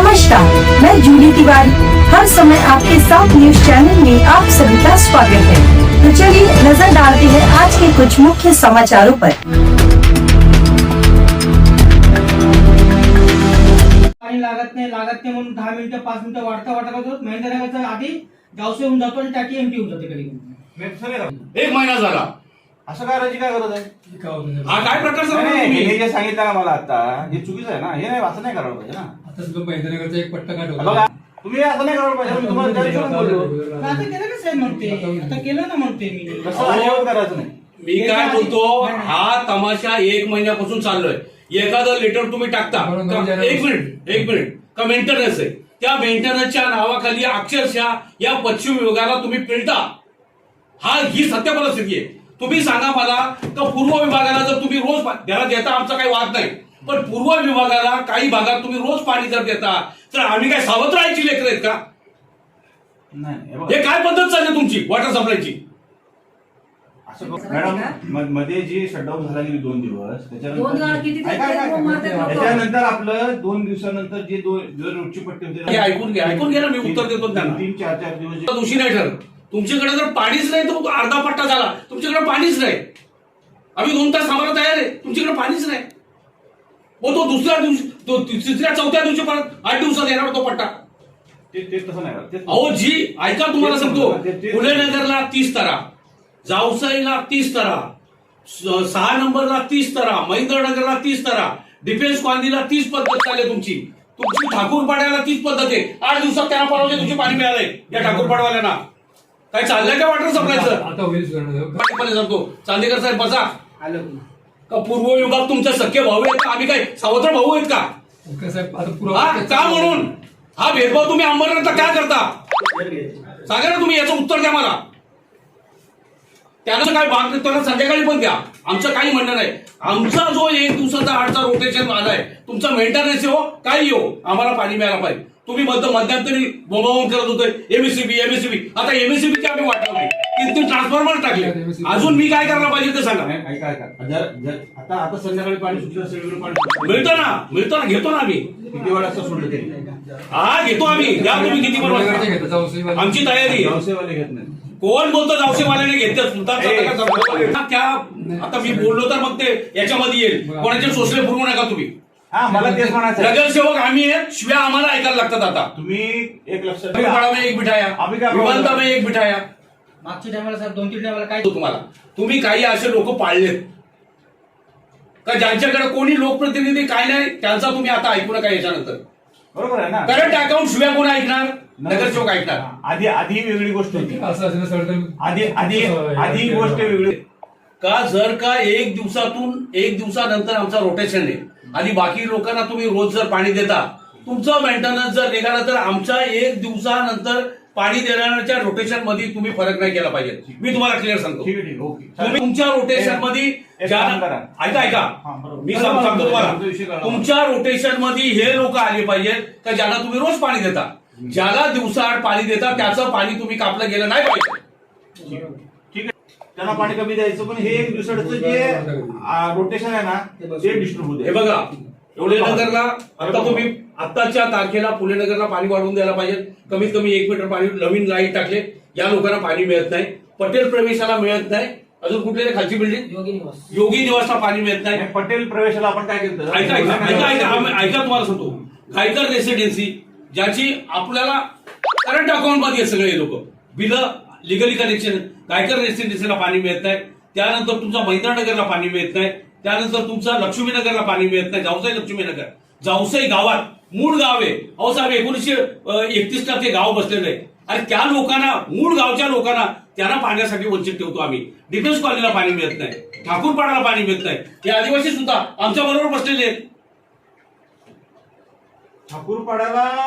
नमस्कार, मैं जूली तिवारी हर समय आपके साथ न्यूज चैनल में आप सभी का स्वागत है। तो चलिए नजर डालते हैं आज के कुछ मुख्य समाचारों पर। पाणी लागत नाही म्हणून 10 मिनिटं 5 मिनिटं वाढता महिन्याच्या आधी गावसे होऊन जातो आणि टाकी एमटी होऊन जाते कधी एक महिना झाला. असं करायची काय गरज आहे? हा काय प्रकार सांगा नाही, तुम्ही? हे जे सांगितलं ना मला आता हे चुकीचं आहे ना. हे नाही असं नाही करायला पाहिजे ना. आता सुद्धा मैदानाकडचा एक पट्टा काढ बघा तुम्ही असं नाही करायला पाहिजे. मी तुम्हाला त्या दिवशी बोललो आता केलं कसं आहे म्हणते आता केलं ना म्हणते मी कसं अजिबात करायचं नाही. मी काय बोलतो, हा तमाशा 1 महिन्यापासून चाललोय. एखादं लेटर तुम्ही टाकता एक मिनिट का मेंटेनन्स आहे, त्या मेंटेनन्सच्या नावाखाली अक्षरशः या पश्चिम विभागाला तुम्ही पिळता. ही सत्य परिस्थिती आहे. तुम्ही सांगा मला का पूर्व विभागाला जर तुम्ही रोज त्याला देता, आमचा काही वाद नाही, पण पूर्व विभागाला काही भागात तुम्ही रोज पाणी जर देता तर आम्ही काय सावध राहायची लेकर आहेत का? नाही हे काय पद्धत चालली तुमची वॉटर सप्लायची? मॅडम मध्ये जी शटडाऊन झाला गेली 2 दिवस त्याच्यानंतर त्याच्यानंतर आपलं 2 दिवसानंतर जे रोजची पट्टी होती हे ऐकून घ्या ना, मी उत्तर देतो त्यांना. 3-4 दिवस दोषी नाही ठरत. तुमच्याकडे जर पाणीच नाही तर अर्धा पट्टा झाला, तुमच्याकडे पाणीच नाही, आम्ही 2 तास थांबायला तयार आहे, तुमच्याकडे पाणीच नाही. तो दुसऱ्या दिवशी तो 3ऱ्या-4थ्या दिवशी परत 8 दिवसात येणार तो पट्टा. ते तसं नाही. अहो जी ऐका, तुम्हाला सांगतो, पुणे नगरला 30 तरा, जावसाईला 30 तरा, 6 नंबरला 30 तरा, महेंद्रनगरला 30 तरा, डिफेन्स कॉलनीला 30 पद्धत चालली तुमची ठाकूरपाड्याला 30 पद्धत आहे. 8 दिवसात त्यांना परवाच्या दिवशी पाणी मिळालंय या ठाकूरपाडवाल्यांना. काय चाललंय का वॉटर सप्लायचं? आता होईल सांगतो, चांदेकर साहेब बसा. आलं का पूर्व विभाग तुमच्या सख्खे भाऊ आहेत का? आम्ही काय सावत्र भाऊ आहेत का? का म्हणून हा भेदभाव तुम्ही अंबरनाथला काय करता? सांगा ना तुम्ही, याचं उत्तर द्या मला. त्यानं काय भाग त्यांना संध्याकाळी पण द्या, आमचं काही म्हणणं नाही. आमचा जो 1 दिवसाचा 8चा रोटेशन आलाय, तुमचा मेंटेनन्स हो काही हो, आम्हाला पाणी मिळायला पाहिजे. तुम्ही मध्यंतरी बोंबाबोंब करत होते एमएससीबी. आता एमएससीबीची आम्ही वाटवली, 3 ट्रान्सफॉर्मर टाकले. अजून मी काय करायला पाहिजे ते सांगा. आता संध्याकाळी पाणी सुटलं, सगळीकडे पाणी मिळतं ना घेतो ना आम्ही. किती वेळा सोडलं ते? घेतो आम्ही. द्या तुम्ही किती बरोबर, आमची तयारी. गावसेवाले घेत नाही. कोण बोलतो गावसेवाल्याने घेतलं? त्या आता मी बोललो तर मग ते याच्यामध्ये येईल. कोणाचे सोसले पुरवू नका तुम्ही. मला तेच म्हणायचं. नगरसेवक आम्ही आहेत, शिव्या आम्हाला ऐकायला लागतात. आता तुम्ही एक लक्षात में एक बिठाया, विमानता में एक बिठाया. मागच्या टायमाला साहेब 2-3 टायमाला काय तुम्हाला तुम्ही काही असे लोक पाळलेत का ज्यांच्याकडे कोणी लोकप्रतिनिधी काय नाही, त्यांचा तुम्ही आता ऐकू नका याच्यानंतर. बरोबर आहे ना. करंट अकाउंट शिव्या कोण ऐकणार? नगरसेवक ऐकणार. आधी वेगळी गोष्ट होती. असं आधी गोष्ट वेगळी का जर का 1 दिवसानंतर आमचा रोटेशन आहे आणि बाकी लोकांना तुम्ही रोज जर पाणी देता, तुमचं मेंटेनन्स जर निघाला तर आमच्या 1 दिवसानंतर पाणी देण्याच्या रोटेशन मध्ये तुम्ही फरक नाही केला पाहिजे. मी तुम्हाला क्लिअर सांगतो. तुम्ही तुमच्या रोटेशन मध्ये ऐका मी सांगतो तुम्हाला, तुमच्या रोटेशन मध्ये हे लोक आले पाहिजेत का ज्यांना तुम्ही रोज पाणी देता. ज्याला दिवसाआड पाणी देता त्याचं पाणी तुम्ही कापलं गेलं नाही पाहिजे. त्यांना पाणी कमी द्यायचं, पण हे 1 दिवसाचं जे रोटेशन आहे ना ते डिस्टर्ब होते. हे बघा, पुणे नगरला आता तुम्ही आत्ताच्या तारखेला पुणे नगरला पाणी वाढवून द्यायला पाहिजे. कमीत कमी 1 मीटर पाणी नवीन लाईट टाकले. या लोकांना पाणी मिळत नाही. पटेल प्रवेशाला मिळत नाही. अजून कुठले खालची बिल्डिंग योगी निवासला पाणी मिळत नाही. पटेल प्रवेशाला आपण काय केलं? ऐका तुम्हाला सांगतो, खायकर रेसिडेन्सी ज्याची आपल्याला करंट अकाउंट मध्ये सगळे लोक बिलं लिगली कनेक्शन, गायकर रेसिडेन्सीला पाणी मिळत नाही. त्यानंतर तुमचा महेंद्रनगरला पाणी मिळत नाही. त्यानंतर तुमचा लक्ष्मीनगरला पाणी मिळत नाही. जावसाई लक्ष्मीनगर, जावसाई गावात मूळ गाव आहे. अहो साहेब 1931ला ते गाव बसलेलं आहे. आणि त्या लोकांना, मूळ गावच्या लोकांना, त्यांना पाण्यासाठी वंचित ठेवतो आम्ही. डिफेन्स कॉलनीला पाणी मिळत नाही, ठाकूरपाड्याला पाणी मिळत नाही. हे आदिवासी सुद्धा आमच्या बरोबर बसलेले आहेत. ठाकूरपाड्याला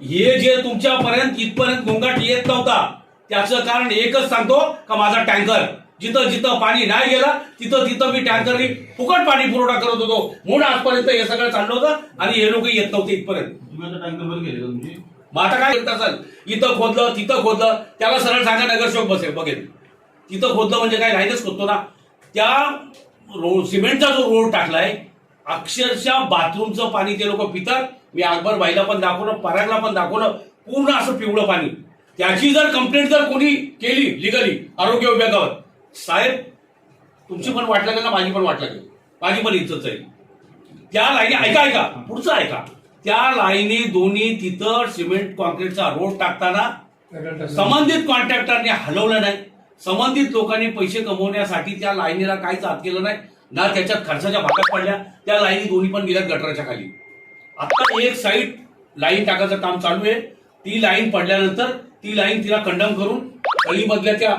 हे जे तुमच्यापर्यंत इथपर्यंत गोंगाट येत नव्हता, त्याचं कारण एकच सांगतो का माझा टँकर जिथं पाणी नाही गेलं तिथं मी टँकरनी फुकट पाणी पुरवठा करत होतो. म्हणून आजपर्यंत हे सगळं चाललं होतं आणि हे लोक येत नव्हते इथपर्यंत. टँकर बंद केले तुमची. मग आता काय करत असाल? इथं खोदलं तिथं खोदलं, त्याला सरळ सांगा नगरसेवक बघेल. तिथं खोदलं म्हणजे काय राहिलंच खोदतो ना. त्या सिमेंटचा जो रोड टाकलाय अक्षरशः बाथरूमचं पाणी ते लोक पितात. मी अकबर बाईला पण दाखवलं, परागला पण दाखवलं, पूर्ण असं पिवळं पाणी. त्याची जर कंप्लेंट जर कोणी केली लिगली आरोग्य विभागावर, साहेब तुमची पण वाट लागेल ना, माझी पण वाट लागेल, माझी पण इज्जत आहे. त्या लाईनी ऐका पुढचं ऐका, त्या लाईनी दोन्ही तिथं सिमेंट कॉन्क्रीटचा रोड टाकताना संबंधित कॉन्ट्रॅक्टरने हलवलं नाही. संबंधित लोकांनी पैसे कमवण्यासाठी त्या लाईनीला काहीच हात केलं नाही ना, त्याच्यात खर्चाच्या भागात पडल्या. त्या लाईनी दोन्ही पण गेल्यात गटराच्या खाली. आता एक साईड लाईन टाकायचं काम चालू आहे. ती लाईन पडल्यानंतर ती लाईन तिला कंडम करून गळीमधल्या त्या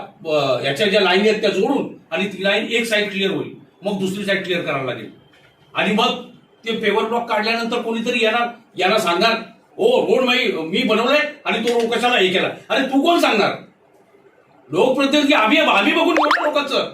याच्या ज्या लाईन आहेत त्या जोडून आणि ती लाईन एक साईड क्लिअर होईल. मग दुसरी साईड क्लिअर करावं लागेल. आणि मग ते पेवर ब्लॉक काढल्यानंतर कोणीतरी यांना सांगणार, ओ रोड मी बनवलाय आणि तो रोड कशाला हे केला. अरे तू कोण सांगणार? लोकप्रतिनिधी आम्ही बघून लोकांचं.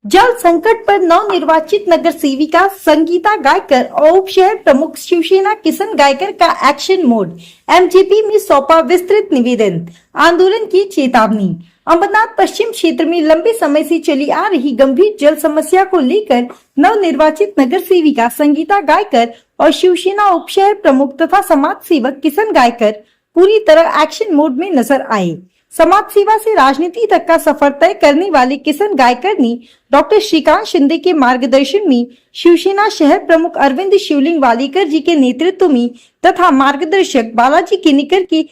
जल संकट पर नवनिर्वाचित नगर सेविका संगीता गायकर और उप शहर प्रमुख शिवसेना किशन गायकर का एक्शन मोड, एमजीपी में सौंपा विस्तृत निवेदन, आंदोलन की चेतावनी। अमरनाथ पश्चिम क्षेत्र में लंबे समय से चली आ रही गंभीर जल समस्या को लेकर नवनिर्वाचित नगर सेविका संगीता गायकर और शिवसेना उप शहर प्रमुख तथा समाज सेवक किशन गायकर पूरी तरह एक्शन मोड में नजर आए। समाज सेवा से राजनीति तक का सफर तय करने वाले किशन गायकर ने डॉक्टर श्रीकांत शिंदे के मार्गदर्शन में शिवसेना शहर प्रमुख अरविंद शिवलिंग वालीकर जी के नेतृत्व में तथा मार्गदर्शक बालाजी किनीकर के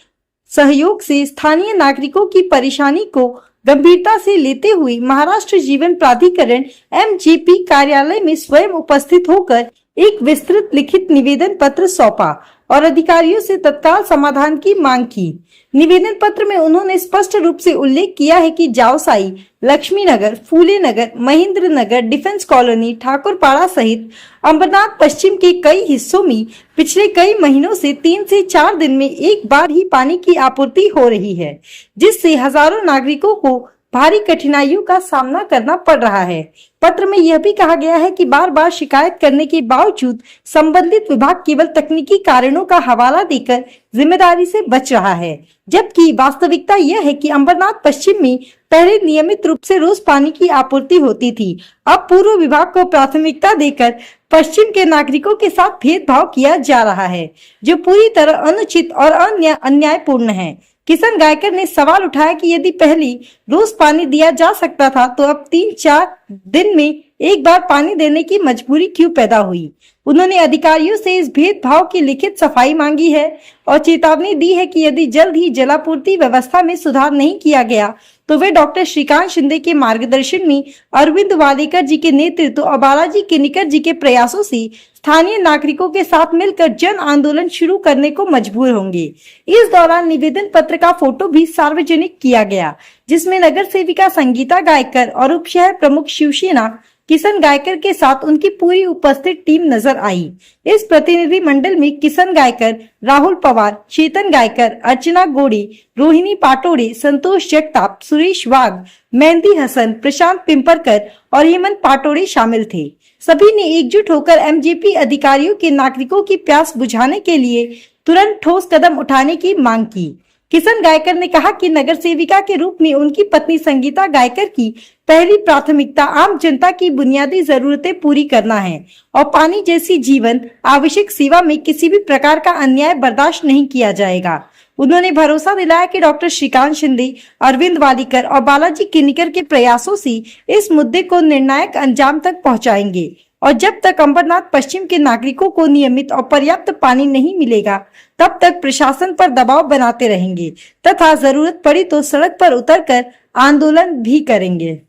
सहयोग से स्थानीय नागरिकों की परेशानी को गंभीरता से लेते हुए महाराष्ट्र जीवन प्राधिकरण एमजीपी कार्यालय में स्वयं उपस्थित होकर एक विस्तृत लिखित निवेदन पत्र सौंपा और अधिकारियों से तत्काल समाधान की मांग की। निवेदन पत्र में उन्होंने स्पष्ट रूप से उल्लेख किया है कि जावसाई, लक्ष्मी नगर, फूले नगर, महेंद्र नगर, डिफेंस कॉलोनी, ठाकुरपाड़ा सहित अमरनाथ पश्चिम के कई हिस्सों में पिछले कई महीनों से 3 से 4 दिन में एक बार ही पानी की आपूर्ति हो रही है, जिससे हजारों नागरिकों को भारी कठिनाइयों का सामना करना पड़ रहा है। पत्र में यह भी कहा गया है कि बार बार शिकायत करने के बावजूद संबंधित विभाग केवल तकनीकी कारणों का हवाला देकर जिम्मेदारी से बच रहा है, जबकि वास्तविकता यह है कि अमरनाथ पश्चिम में पहले नियमित रूप से रोज पानी की आपूर्ति होती थी। अब पूर्व विभाग को प्राथमिकता देकर पश्चिम के नागरिकों के साथ भेदभाव किया जा रहा है, जो पूरी तरह अनुचित और अन्यायपूर्ण है। किशन गायकर ने सवाल उठाया कि यदि पहले रोज पानी दिया जा सकता था तो अब 3-4 दिन में एक बार पानी देने की मजबूरी क्यों पैदा हुई। उन्होंने अधिकारियों से इस भेदभाव की लिखित सफाई मांगी है और चेतावनी दी है कि यदि जल्द ही जलापूर्ति व्यवस्था में सुधार नहीं किया गया तो वे डॉक्टर श्रीकांत शिंदे के मार्गदर्शन में अरविंद वालीकर जी के नेतृत्व और बालाजी किनीकर जी के प्रयासों से स्थानीय नागरिकों के साथ मिलकर जन आंदोलन शुरू करने को मजबूर होंगे। इस दौरान निवेदन पत्र का फोटो भी सार्वजनिक किया गया, जिसमें नगर सेविका संगीता गायकर और उप शहर प्रमुख शिवसेना किशन गायकर के साथ उनकी पूरी उपस्थित टीम नजर आई। इस प्रतिनिधि मंडल में किशन गायकर, राहुल पवार, चेतन गायकर, अर्चना गोड़ी, रोहिणी पाटोड़े, संतोष जगताप, सुरेश वाघ, मेहंदी हसन, प्रशांत पिंपरकर और हेमंत पाटोड़े शामिल थे। सभी ने एकजुट होकर एमजीपी अधिकारियों के नागरिकों की प्यास बुझाने के लिए तुरंत ठोस कदम उठाने की मांग की। किशन गायकर ने कहा कि नगर सेविका के रूप में उनकी पत्नी संगीता गायकर की पहली प्राथमिकता आम जनता की बुनियादी जरूरतें पूरी करना है और पानी जैसी जीवन आवश्यक सेवा में किसी भी प्रकार का अन्याय बर्दाश्त नहीं किया जाएगा। उन्होंने भरोसा दिलाया कि डॉक्टर श्रीकांत शिंदे, अरविंद वालीकर और बालाजी किनीकर के प्रयासों से इस मुद्दे को निर्णायक अंजाम तक पहुंचाएंगे और जब तक अमरनाथ पश्चिम के नागरिकों को नियमित और पर्याप्त पानी नहीं मिलेगा तब तक प्रशासन पर दबाव बनाते रहेंगे तथा जरूरत पड़ी तो सड़क पर उतरकर आंदोलन भी करेंगे।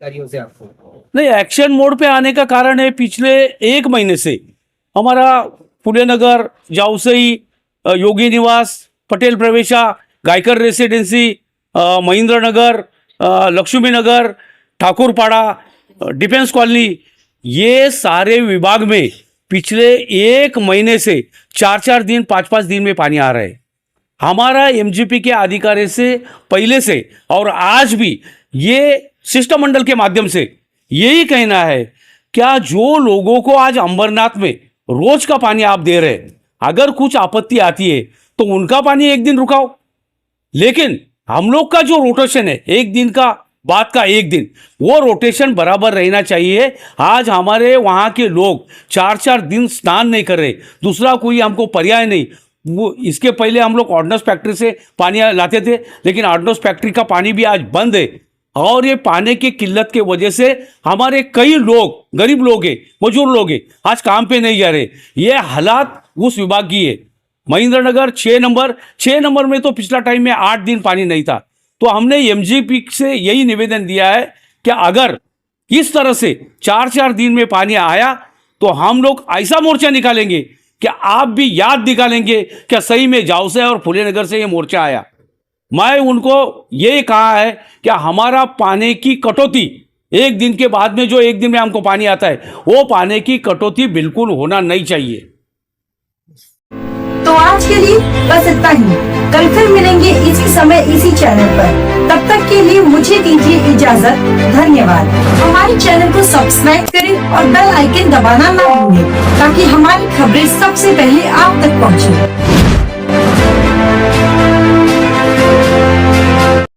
नहीं, एक्शन मोड पे आने का कारण है पिछले 1 महीने से हमारा फुले नगर, जावसई, योगी निवास, पटेल प्रवेशा, गायकर रेसिडेंसी, महेंद्र नगर, लक्ष्मी नगर, ठाकुरपाड़ा, डिफेंस कॉलोनी, ये सारे विभाग में पिछले 1 महीने से 4-4 दिन, 5-5 दिन में पानी आ रहा है। हमारा एमजीपी के अधिकारी से पहले से और आज भी ये शिष्टमंडल के माध्यम से यही कहना है, क्या जो लोगों को आज अंबरनाथ में रोज का पानी आप दे रहे हैं, अगर कुछ आपत्ति आती है तो उनका पानी 1 दिन रुकाओ, लेकिन हम लोग का जो रोटेशन है 1 दिन का बाद का एक दिन, वो रोटेशन बराबर रहना चाहिए। आज हमारे वहाँ के लोग 4-4 दिन स्नान नहीं कर रहे, दूसरा कोई हमको पर्याय नहीं। वो इसके पहले हम लोग ऑर्डिनेंस फैक्ट्री से पानी लाते थे, लेकिन ऑर्डिनेंस फैक्ट्री का पानी भी आज बंद है। और ये पानी की किल्लत की वजह से हमारे कई लोग, गरीब लोग हैं, मजदूर लोग हैं, आज काम पे नहीं जा रहे। ये हालात उस विभाग की है। महेंद्र नगर 6 नंबर में तो पिछला टाइम में 8 दिन पानी नहीं था। तो हमने एमजीपी से यही निवेदन दिया है कि अगर इस तरह से 4-4 दिन में पानी आया तो हम लोग ऐसा मोर्चा निकालेंगे कि आप भी याद निकालेंगे कि सही में जाव से और फुले नगर से ये मोर्चा आया। मैं उनको ये कहा है कि हमारा पानी की कटौती, एक दिन के बाद में जो एक दिन में हमको पानी आता है, वो पानी की कटौती बिल्कुल होना नहीं चाहिए। तो आज के लिए बस इतना ही। कल फिर मिलेंगे इसी समय इसी चैनल पर। तब तक के लिए मुझे दीजिए इजाजत। धन्यवाद। हमारे चैनल को सब्सक्राइब करें और बेल आइकन दबाना ना भूलें, ताकि हमारी खबरें सबसे पहले आप तक पहुंचे।